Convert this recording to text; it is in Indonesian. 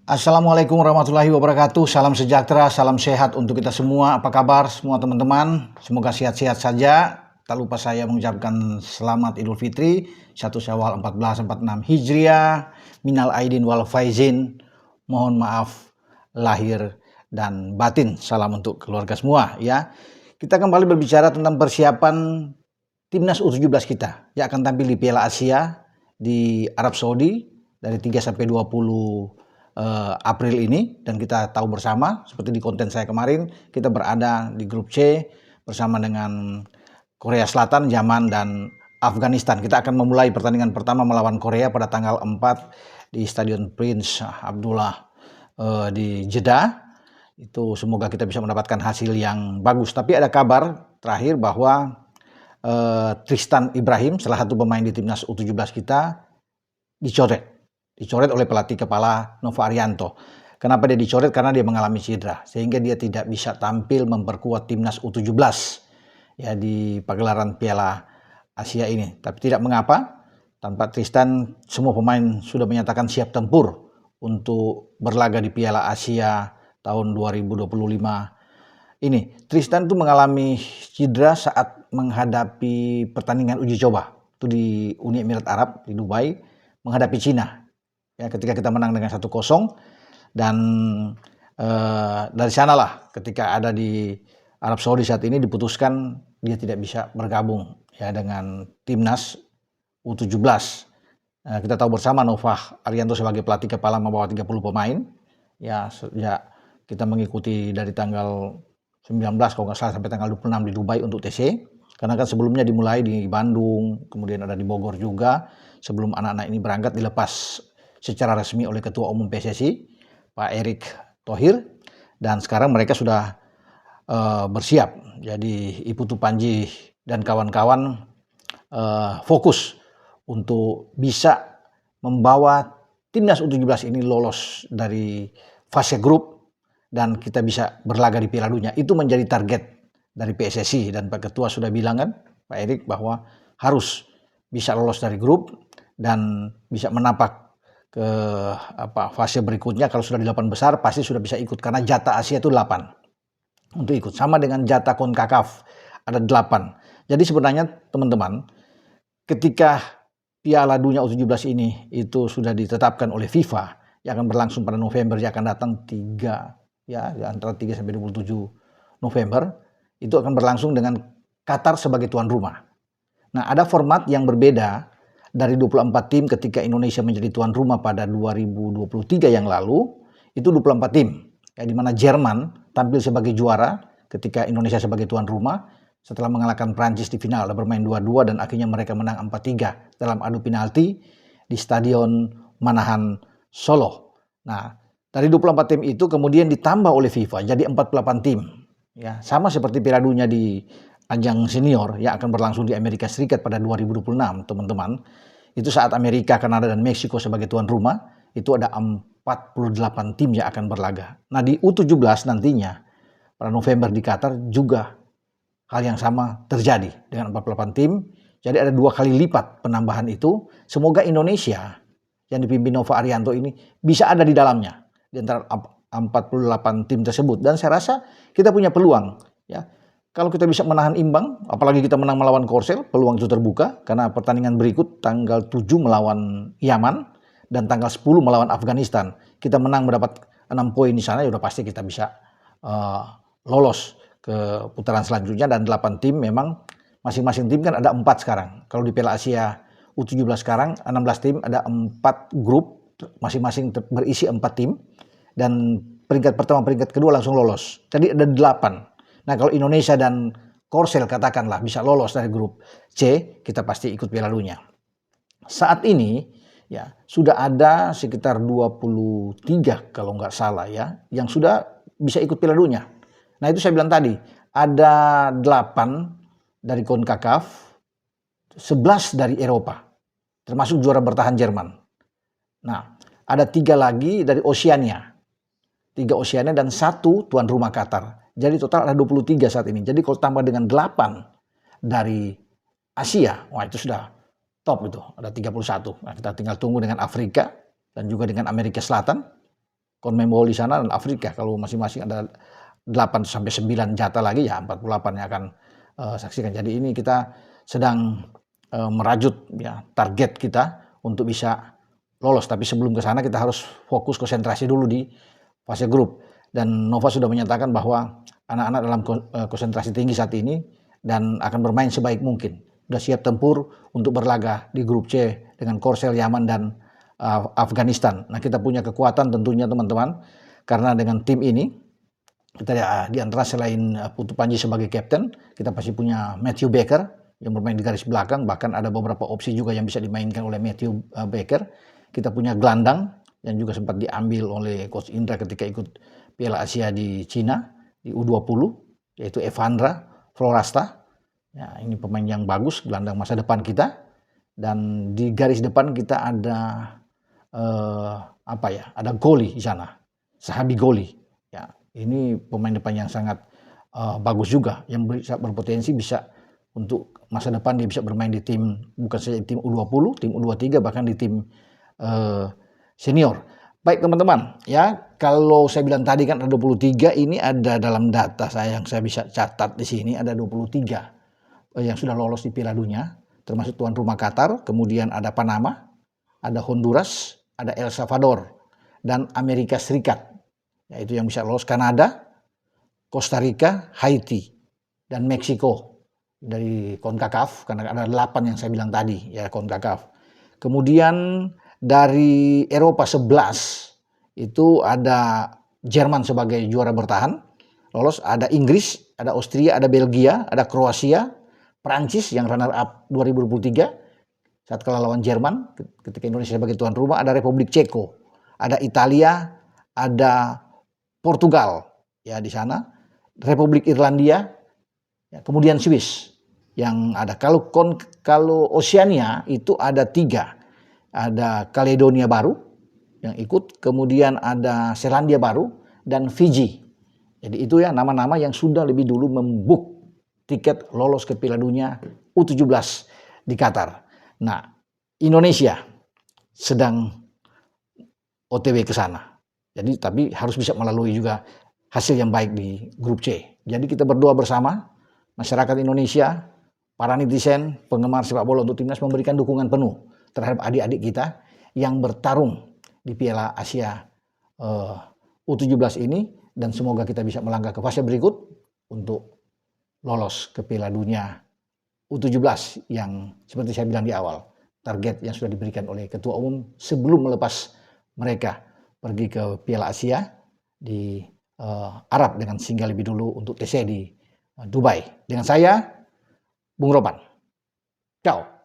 Assalamualaikum warahmatullahi wabarakatuh. Salam sejahtera, salam sehat untuk kita semua. Apa kabar semua teman-teman? Semoga sehat-sehat saja. Tak lupa saya mengucapkan selamat Idul Fitri 1 Syawal 1446 Hijriah. Minal aidin wal faizin. Mohon maaf lahir dan batin. Salam untuk keluarga semua ya. Kita kembali berbicara tentang persiapan timnas U17 kita yang akan tampil di Piala Asia di Arab Saudi dari 3 sampai 20 April ini, dan kita tahu bersama seperti di konten saya kemarin, kita berada di grup C bersama dengan Korea Selatan, Yaman, dan Afghanistan. Kita akan memulai pertandingan pertama melawan Korea pada tanggal 4 di Stadion Prince Abdullah di Jeddah. Itu semoga kita bisa mendapatkan hasil yang bagus. Tapi ada kabar terakhir bahwa Tristan Ibrahim, salah satu pemain di timnas U17 kita, dicoret oleh pelatih kepala Nova Arianto. Kenapa dia dicoret? Karena dia mengalami cedera, sehingga dia tidak bisa tampil memperkuat timnas U17 ya di pagelaran Piala Asia ini. Tapi tidak mengapa, tanpa Tristan semua pemain sudah menyatakan siap tempur untuk berlaga di Piala Asia tahun 2025 ini. Tristan itu mengalami cedera saat menghadapi pertandingan uji coba itu di Uni Emirat Arab di Dubai menghadapi Cina. Ya, ketika kita menang dengan 1-0, dan dari sanalah ketika ada di Arab Saudi saat ini diputuskan dia tidak bisa bergabung ya dengan timnas U17. Kita tahu bersama Nova Arianto sebagai pelatih kepala membawa 30 pemain. Ya, sejak kita mengikuti dari tanggal 19 kalau nggak salah sampai tanggal 26 di Dubai untuk TC. Karena kan sebelumnya dimulai di Bandung, kemudian ada di Bogor juga. Sebelum anak-anak ini berangkat dilepas secara resmi oleh Ketua Umum PSSI, Pak Erick Thohir, dan sekarang mereka sudah bersiap. Jadi Iputu Panji dan kawan-kawan fokus untuk bisa membawa timnas U17 ini lolos dari fase grup dan kita bisa berlaga di Piala Dunia. Itu menjadi target dari PSSI, dan Pak Ketua sudah bilang kan, Pak Erick, bahwa harus bisa lolos dari grup dan bisa menapak ke fase berikutnya. Kalau sudah di 8 besar pasti sudah bisa ikut, karena jatah Asia itu 8 untuk ikut, sama dengan jatah CONCACAF ada 8. Jadi sebenarnya teman-teman, ketika Piala Dunia U17 ini itu sudah ditetapkan oleh FIFA yang akan berlangsung pada November yang akan datang antara 3 sampai 27 November, itu akan berlangsung dengan Qatar sebagai tuan rumah. Nah, ada format yang berbeda dari 24 tim ketika Indonesia menjadi tuan rumah pada 2023 yang lalu. Itu 24 tim, di mana Jerman tampil sebagai juara ketika Indonesia sebagai tuan rumah setelah mengalahkan Prancis di final, bermain 2-2 dan akhirnya mereka menang 4-3 dalam adu penalti di Stadion Manahan Solo. Nah, dari 24 tim itu kemudian ditambah oleh FIFA jadi 48 tim. Ya, sama seperti Piala Dunia di ajang senior yang akan berlangsung di Amerika Serikat pada 2026, teman-teman. Itu saat Amerika, Kanada, dan Meksiko sebagai tuan rumah, itu ada 48 tim yang akan berlaga. Nah, di U17 nantinya pada November di Qatar juga hal yang sama terjadi dengan 48 tim. Jadi ada 2 kali lipat penambahan itu. Semoga Indonesia yang dipimpin Nova Arianto ini bisa ada di dalamnya di antara 48 tim tersebut, dan saya rasa kita punya peluang ya. Kalau kita bisa menahan imbang, apalagi kita menang melawan Korsel, peluang itu terbuka karena pertandingan berikut tanggal 7 melawan Yaman dan tanggal 10 melawan Afghanistan. Kita menang mendapat 6 poin di sana, ya udah pasti kita bisa lolos ke putaran selanjutnya. Dan 8 tim memang masing-masing tim kan ada 4 sekarang. Kalau di Piala Asia U17 sekarang 16 tim, ada 4 grup, masing-masing berisi 4 tim. Dan peringkat pertama, peringkat kedua langsung lolos. Jadi ada 8. Nah, kalau Indonesia dan Korsel katakanlah bisa lolos dari grup C, kita pasti ikut Piala Dunia. Saat ini ya sudah ada sekitar 23 kalau nggak salah ya yang sudah bisa ikut Piala Dunia. Nah, itu saya bilang tadi ada 8 dari CONCACAF, 11 dari Eropa, termasuk juara bertahan Jerman. Nah, ada 3 lagi dari Oceania. 3 Oceania dan 1 tuan rumah Qatar. Jadi total ada 23 saat ini. Jadi kalau tambah dengan 8 dari Asia, wah itu sudah top itu. Ada 31. Nah, kita tinggal tunggu dengan Afrika dan juga dengan Amerika Selatan. CONMEBOL di sana dan Afrika. Kalau masing-masing ada 8 sampai 9 jatah lagi ya 48 yang akan saksikan. Jadi ini kita sedang merajut ya target kita untuk bisa lolos. Tapi sebelum ke sana kita harus fokus konsentrasi dulu di fase grup. Dan Nova sudah menyatakan bahwa anak-anak dalam konsentrasi tinggi saat ini dan akan bermain sebaik mungkin. Sudah siap tempur untuk berlaga di grup C dengan Korsel, Yaman dan Afghanistan. Nah, kita punya kekuatan tentunya teman-teman, karena dengan tim ini kita di antara selain Putu Panji sebagai kapten, kita pasti punya Matthew Baker yang bermain di garis belakang, bahkan ada beberapa opsi juga yang bisa dimainkan oleh Matthew Baker. Kita punya gelandang yang juga sempat diambil oleh Coach Indra ketika ikut Piala Asia di Cina di U20, yaitu Evandra Florasta. Ya, ini pemain yang bagus, gelandang masa depan kita. Dan di garis depan kita ada ada Goli di sana, Sahabi Goli. Ya, ini pemain depan yang sangat bagus juga, yang bisa berpotensi bisa untuk masa depan dia bisa bermain di tim, bukan saja di tim U20, tim U23, bahkan di tim senior. Baik teman-teman, ya kalau saya bilang tadi kan ada 23, ini ada dalam data saya yang saya bisa catat di sini ada 23 yang sudah lolos di Piala Dunia, termasuk tuan rumah Qatar, kemudian ada Panama, ada Honduras, ada El Salvador, dan Amerika Serikat. Yaitu yang bisa lolos Kanada, Costa Rica, Haiti, dan Meksiko dari CONCACAF, karena ada 8 yang saya bilang tadi, ya CONCACAF. Kemudian dari Eropa 11 itu ada Jerman sebagai juara bertahan lolos, ada Inggris, ada Austria, ada Belgia, ada Kroasia, Prancis yang runner up 2023 saat kalah lawan Jerman ketika Indonesia sebagai tuan rumah, ada Republik Ceko, ada Italia, ada Portugal ya di sana, Republik Irlandia, ya, kemudian Swiss yang ada. Kalau Oceania itu ada 3. Ada Kaledonia Baru yang ikut, kemudian ada Selandia Baru dan Fiji. Jadi itu ya nama-nama yang sudah lebih dulu membook tiket lolos ke Piala Dunia U17 di Qatar. Nah, Indonesia sedang OTW ke sana. Jadi tapi harus bisa melalui juga hasil yang baik di grup C. Jadi kita berdoa bersama, masyarakat Indonesia, para netizen, penggemar sepak bola untuk timnas memberikan dukungan penuh terhadap adik-adik kita yang bertarung di Piala Asia U17 ini, dan semoga kita bisa melangkah ke fase berikut untuk lolos ke Piala Dunia U17 yang seperti saya bilang di awal, target yang sudah diberikan oleh Ketua Umum sebelum melepas mereka pergi ke Piala Asia di Arab dengan singgah lebih dulu untuk TC di Dubai. Dengan saya, Bung Roban. Ciao.